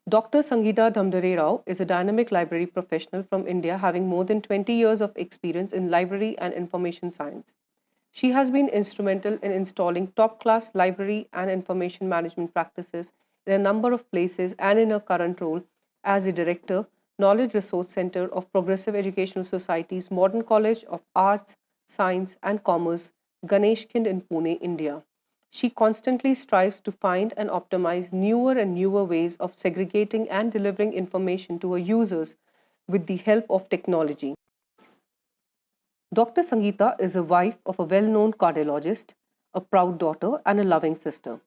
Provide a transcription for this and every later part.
Dr. Sangeeta Dhamdare Rao is a dynamic library professional from India having more than 20 years of experience in library and information science. She has been instrumental in installing top class library and information management practices in a number of places and in her current role as the Director, Knowledge Resource Center of Progressive Educational Society's Modern College of Arts, Science and Commerce, Ganeshkhind in Pune, India. She constantly strives to find and optimize newer and newer ways of segregating and delivering information to her users with the help of technology. Dr. Sangeeta is a wife of a well known cardiologist, a proud daughter, and a loving sister.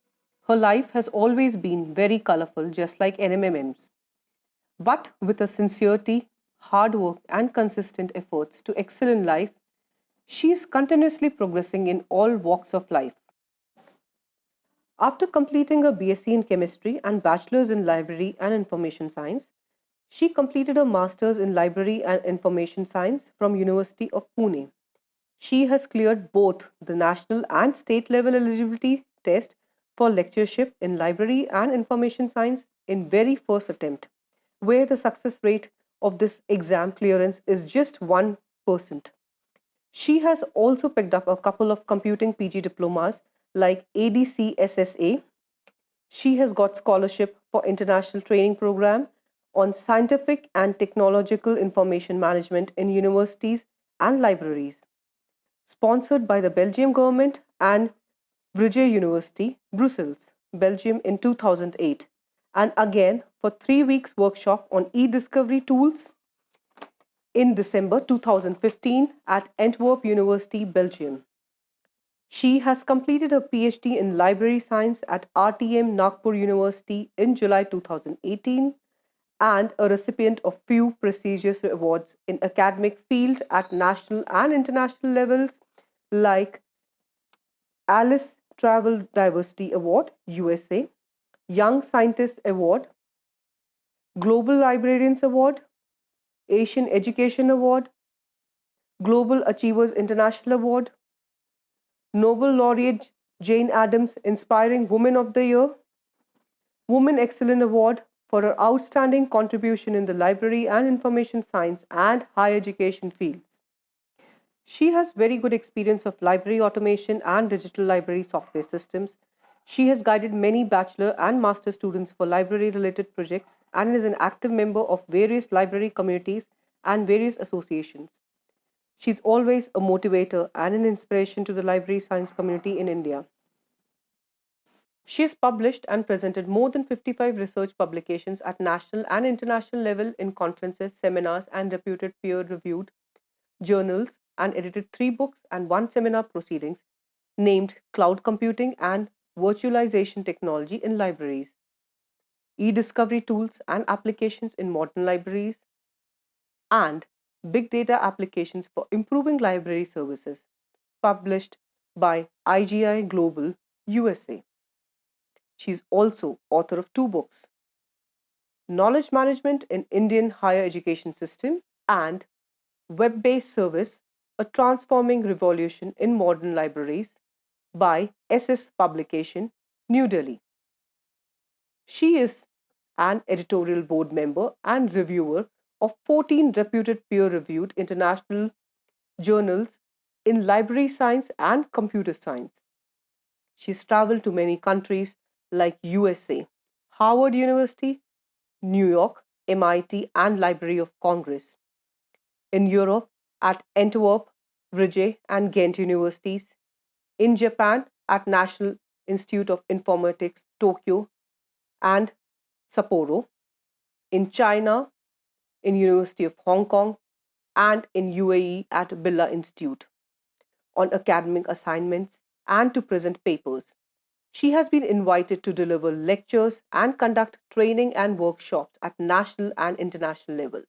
Her life has always been very colorful, just like NMMM's. But with a sincerity, hard work, and consistent efforts to excel in life, she is continuously progressing in all walks of life. After completing her BSc in chemistry and bachelor's in library and information science, she completed her master's in library and information science from University of Pune. She has cleared both the national and state level eligibility test for lectureship in library and information science in very first attempt, where the success rate of this exam clearance is just 1%. She has also picked up a couple of computing PG diplomas like ADCSSA. She has got scholarship for international training program on scientific and technological information management in universities and libraries, sponsored by the Belgium government and Vrije University, Brussels, Belgium in 2008, and again for 3 weeks workshop on e-discovery tools in December 2015 at Antwerp University, Belgium. She has completed her PhD in library science at RTM Nagpur University in July 2018 and a recipient of few prestigious awards in academic field at national and international levels like Alice Travel Diversity Award, USA, Young Scientist Award, Global Librarians Award, Asian Education Award, Global Achievers International Award, Nobel Laureate Jane Addams Inspiring Woman of the Year, Woman Excellent Award for her outstanding contribution in the library and information science and higher education fields. She has very good experience of library automation and digital library software systems. She has guided many bachelor and master students for library related projects and is an active member of various library communities and various associations. She is always a motivator and an inspiration to the library science community in India. She has published and presented more than 55 research publications at national and international level in conferences, seminars, and reputed peer reviewed journals, and edited 3 books and 1 seminar proceedings named Cloud Computing and Virtualization Technology in Libraries, E Discovery Tools and Applications in Modern Libraries, and Big Data Applications for Improving Library Services, published by IGI Global USA. She is also author of 2 books, Knowledge Management in Indian Higher Education System and Web-Based Service, A Transforming Revolution in Modern Libraries by SS Publication, New Delhi. She is an editorial board member and reviewer of 14 reputed peer-reviewed international journals in library science and computer science. She's traveled to many countries like USA, Harvard University, New York, MIT, and Library of Congress. In Europe, at Antwerp, Vrije, and Ghent universities. In Japan, at National Institute of Informatics, Tokyo, and Sapporo. In China, in University of Hong Kong, and in UAE at Birla Institute on academic assignments and to present papers. She has been invited to deliver lectures and conduct training and workshops at national and international levels.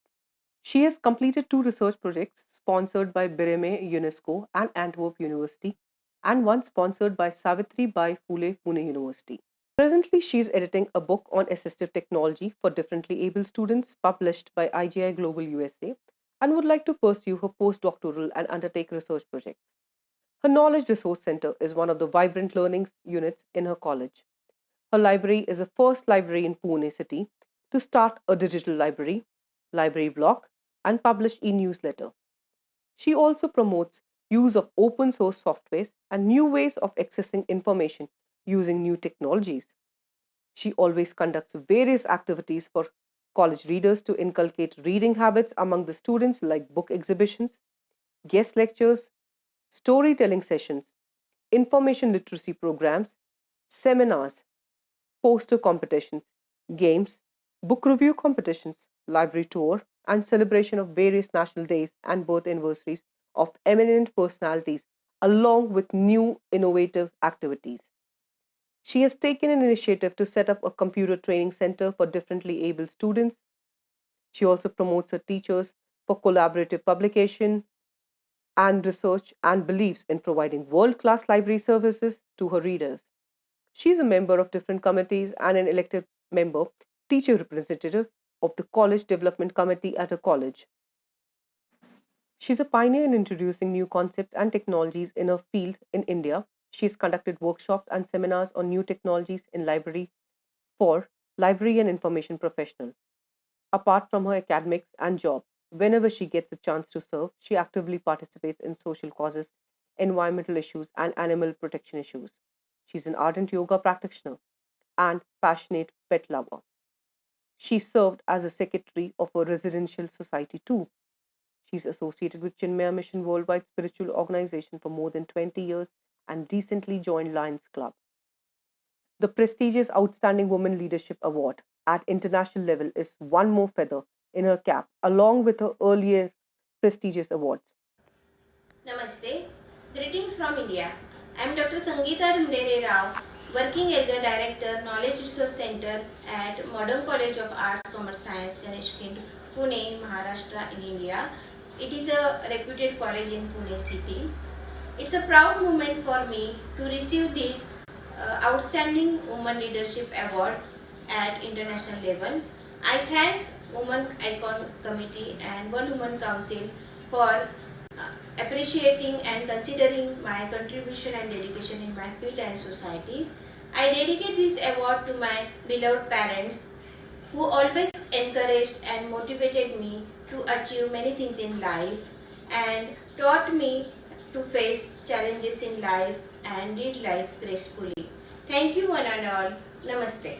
She has completed 2 research projects sponsored by Bireme UNESCO and Antwerp University, and one sponsored by Savitri Bai Phule Pune University. Presently, she is editing a book on assistive technology for differently able students published by IGI Global USA and would like to pursue her postdoctoral and undertake research projects. Her Knowledge Resource Center is one of the vibrant learning units in her college. Her library is the first library in Pune city to start a digital library blog, and publish e-newsletter. She also promotes use of open source softwares and new ways of accessing information using new technologies. She always conducts various activities for college readers to inculcate reading habits among the students like book exhibitions, guest lectures, storytelling sessions, information literacy programs, seminars, poster competitions, games, book review competitions, library tour, and celebration of various national days and birth anniversaries of eminent personalities, along with new innovative activities. She has taken an initiative to set up a computer training center for differently abled students. She also promotes her teachers for collaborative publication and research and believes in providing world class library services to her readers. She is a member of different committees and an elected member, teacher representative of the College Development Committee at her college. She is a pioneer in introducing new concepts and technologies in her field in India. She has conducted workshops and seminars on new technologies in library for library and information professionals. Apart from her academics and job, whenever she gets a chance to serve, she actively participates in social causes, environmental issues, and animal protection issues. She's an ardent yoga practitioner and passionate pet lover. She served as a secretary of a residential society too. She's associated with Chinmaya Mission Worldwide Spiritual Organization for more than 20 years and recently joined Lions Club. The prestigious Outstanding Woman Leadership Award at international level is one more feather in her cap, along with her earlier prestigious awards. Namaste. Greetings from India. I am Dr. Sangeeta Dhundere Rao, working as a Director, Knowledge Resource Center at Modern College of Arts, Commerce, Science, Ganeshkhind, Pune, Maharashtra in India. It is a reputed college in Pune city. It's a proud moment for me to receive this Outstanding Woman Leadership Award at international level. I thank Women Icon Committee and World Women Council for appreciating and considering my contribution and dedication in my field and society. I dedicate this award to my beloved parents who always encouraged and motivated me to achieve many things in life and taught me to face challenges in life and lead life gracefully. Thank you one and all. Namaste.